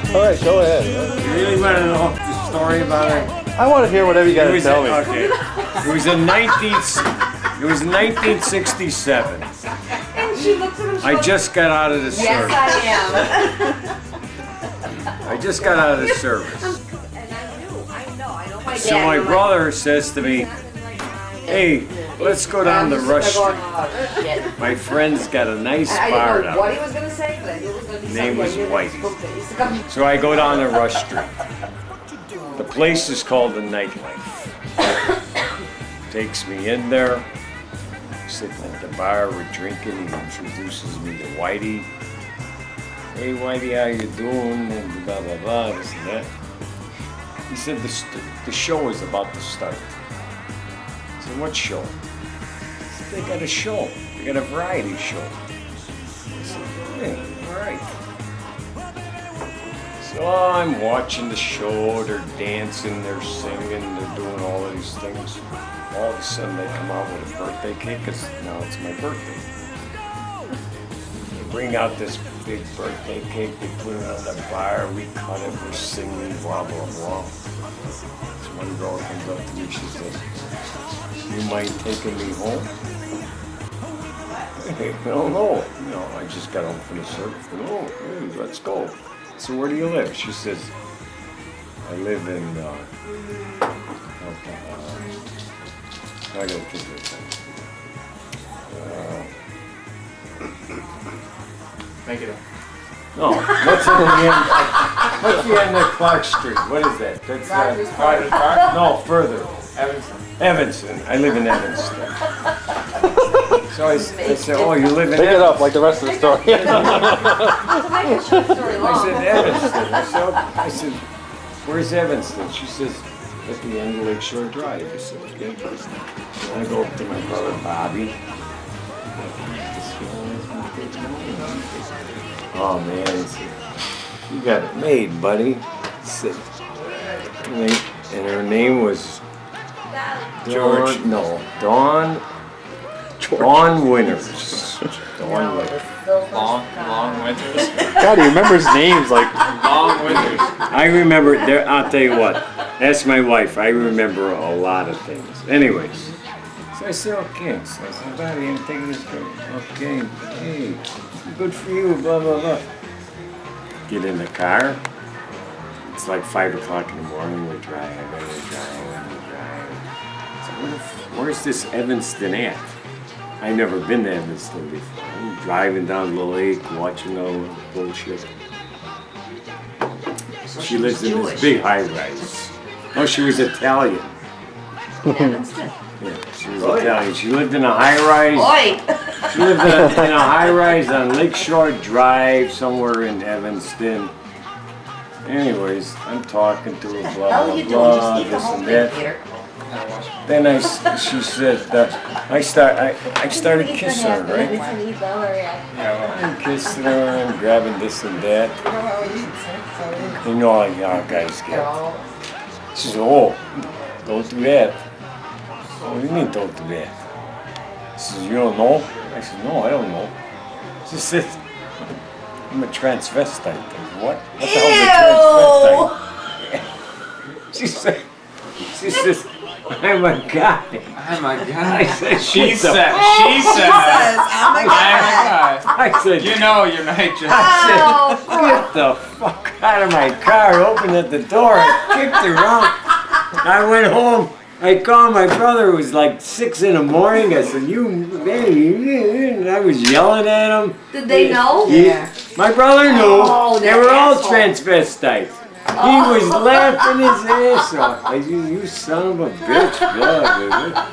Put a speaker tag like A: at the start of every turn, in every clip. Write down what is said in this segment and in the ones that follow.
A: All right, go ahead.
B: You really want to know the story about it?
A: I want to hear whatever you got to tell me.
B: Okay. It was in 1967.
C: And she looks at him.
B: I just got out of the service.
C: Yes,
B: I just got out of the service.
C: I am. And I know my dad.
B: So my brother says to me, "Hey, let's go down the rush street. My friend's got a nice
C: I
B: bar
C: didn't know
B: down
C: what
B: there."
C: he was going to say, but I knew it was going to be
B: Name was
C: something.
B: Whitey. So I go down the rush street. The place is called the Nightlife. Takes me in there. Sitting at the bar, we're drinking. He introduces me to Whitey. "Hey Whitey, how you doing?" And blah blah blah, this and that. He said the show is about to start. I said, "What show?" He said, "They got a show. They got a variety show." I said, "Hey, all right." So I'm watching the show. They're dancing, they're singing, they're doing all of these things. All of a sudden they come out with a birthday cake, because now it's my birthday. They bring out this big birthday cake, they put it on the bar, we cut it, we're singing, blah, blah, blah. So one girl comes up to me, she says, "You mind taking me home?" Hey, no, I just got home from the service. "No, hey, let's go." So where do you live? She says, "I live in, I gotta think of it.
D: Make it up.
B: No, what's at the end? What's the end of Clark Street? What is that? That's
D: Private Park?
B: no, further.
D: Evanston.
B: Evanston. I live in Evanston. So I said, "Oh, you live in
A: Pick it
B: Evanston?"
A: up like the rest of the story.
C: To make a short story long.
B: I said, "Evanston." I said, "Where's Evanston?" She says, "At the end of Lakeshore Drive." I said, "Okay." And I go up to my brother Bobby. "Oh man," he said, "you got it made, buddy." He said, and her name was
D: George.
B: Dawn Winters. Dawn Winters.
D: Long winters.
A: God, he remembers names like.
D: Long winters.
B: I remember there. I'll tell you what. That's my wife. I remember a lot of things. Anyways, so I said, "Okay." So I said, "Buddy, I'm taking this drink." "Okay, hey, good for you." Blah blah blah. Get in the car. It's like 5 o'clock in the morning. We're driving. So where's this Evanston at? I've never been to Evanston before. I'm driving down the lake, watching all the bullshit.
C: So
B: She lives in
C: Jewish.
B: this big high-rise. Oh, she was Italian.
C: Evanston.
B: Yeah, she was Italian. She lived in a high-rise.
C: Oi!
B: She lived in a high-rise on Lakeshore Drive, somewhere in Evanston. Anyways, I'm talking to her,
C: What the
B: blah
C: hell are
B: blah
C: you doing?
B: blah,
C: Just eat the
B: this
C: whole
B: and
C: thing,
B: that.
C: Peter.
B: Then she said, I started kissing her, right? I'm kissing her and grabbing this and that. You know how guys get. She said, "Oh, don't do that." "What do you mean don't do that?" She says, "You don't know?" I said, "No, I don't know." She said, "I'm a transvestite." I said, "What? What the hell is a transvestite?" She says, "I'm a guy."
D: Oh my God.
B: I said,
D: She
B: "What the
D: said.
B: f-"
D: She said.
C: Oh my
D: I'm a guy.
B: I said,
D: You know your night job.
B: "Get the fuck out of my car!" Opened at the door and kicked her out. I went home. I called my brother. It was like 6 in the morning. I said, and I was yelling at him.
C: Did they know?
B: Yeah. My brother knew.
C: Oh,
B: They
C: that
B: were all
C: asshole.
B: transvestites. He was laughing his ass off. I said, "You son of a bitch."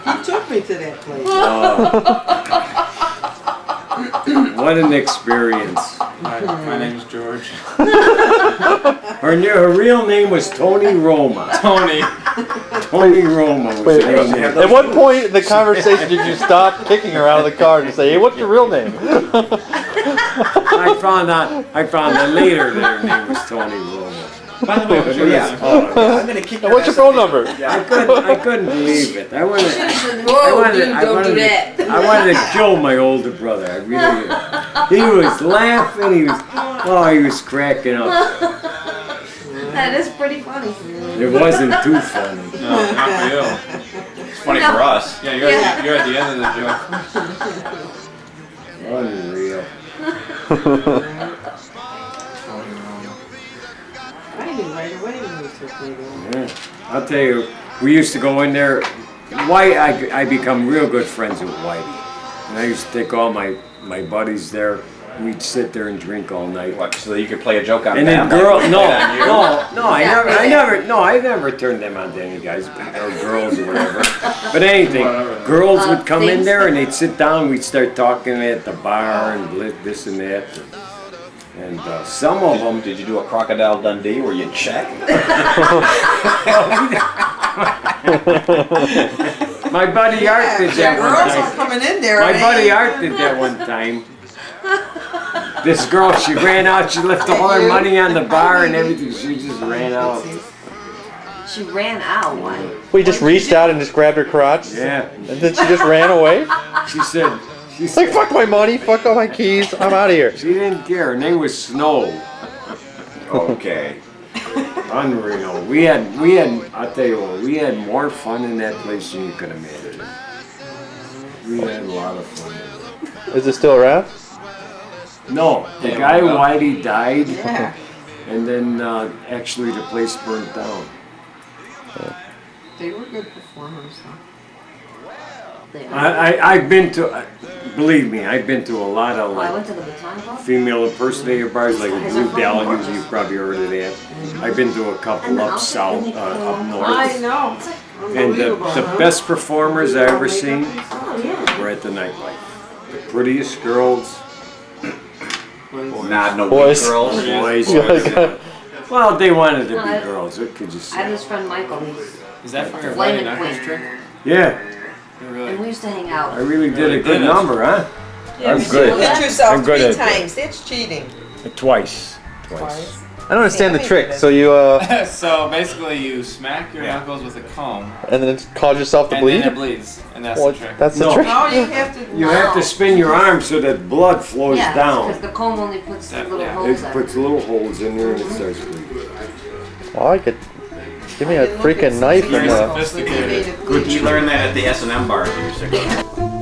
E: He took me to that place.
B: What an experience.
D: My name's George.
B: Her real name was Tony Roma.
D: Tony.
B: Tony Roma was
A: Wait,
B: her name.
A: at what point in the conversation did you stop kicking her out of the car to say, "Hey, what's your real name?"
B: I found out later that her name was Tony Roma.
D: By the way, what's your
B: Yeah.
E: I'm gonna kick
A: And what's your phone number?
B: I couldn't believe it. I wanted
C: Whoa, dude, don't do that.
B: I wanted to kill my older brother. I really. He was laughing. He was cracking up.
C: That is pretty funny.
B: It wasn't too funny.
D: No, not for you.
A: It's funny for us.
D: Yeah, you're at the end of the joke.
B: Unreal.
E: I knew right away when you took me there.
B: Yeah. I'll tell you, we used to go in there. I become real good friends with Whitey. And I used to take all my buddies there. We'd sit there and drink all night.
A: What? So that you could play a joke on
B: And
A: them?
B: then
A: like,
B: I never turned them on to any guys or girls or whatever. But anything, girls would come in there and they'd sit down. We'd start talking at the bar and this and that. And some of them.
A: Did you do a Crocodile Dundee where you check?
B: My buddy Art did that one
E: Girls are
B: time.
E: coming in there.
B: My
E: eh?
B: buddy Art did that one time. This girl, she ran out. She left all her money on the bar and everything. She just ran out.
C: She ran out. Why?
A: We just reached out and just grabbed her crotch.
B: Yeah.
A: And then she just ran away.
B: She said.
A: It's like, fuck my money, fuck all my keys, I'm out of here.
B: She didn't care. Her name was Snow.
A: Okay.
B: Unreal. I'll tell you what, we had more fun in that place than you could imagine. We had a lot of fun.
A: Is it still around?
B: No, the guy
D: well.
B: Whitey died,
E: Yeah.
B: and then actually the place burnt down.
E: They were good performers, though.
B: I've been to, believe me, I've been to a lot of
C: I
B: like
C: went to the baton club.
B: female impersonator bars, like a Blue Dahlia. You've probably heard of that. I've been to a couple up south, up north.
E: I know.
B: And the best performers I ever seen
C: Oh yeah.
B: were at the Nightlife. The prettiest girls,
A: Nah, no
B: boys.
A: girls.
B: Well, they wanted to
C: No,
B: be
C: I-
B: girls. What could you
C: I
B: say?
C: had this friend Michael.
D: Is that from your
C: Flame
D: Friday
C: McQueen.
D: Night trick?
B: Yeah,
C: And we used to hang out.
B: I really did a
D: Really
B: good
D: did it.
B: number, huh?
E: Yeah,
B: good.
E: You hit yourself
B: I'm good
E: 3
B: at that.
E: times. That's cheating.
B: Twice.
E: Twice.
A: I don't understand the trick. So you,
D: So basically, you smack your knuckles with a comb,
A: and then cause yourself to
D: and
A: bleed?
D: then it bleeds, and that's
A: Well,
D: the trick.
A: that's the
B: No.
A: trick.
E: No, you have to.
B: You have to spin your arm so that blood flows
C: Yeah,
B: down.
C: because the comb only puts the little
D: Yeah.
C: holes
B: It
C: in.
B: puts little holes in there and it starts bleeding.
A: Well, I could. Give me a freaking knife
D: Very
A: and
D: sophisticated.
A: Good.
F: You learned that at the S&M bar at your 6.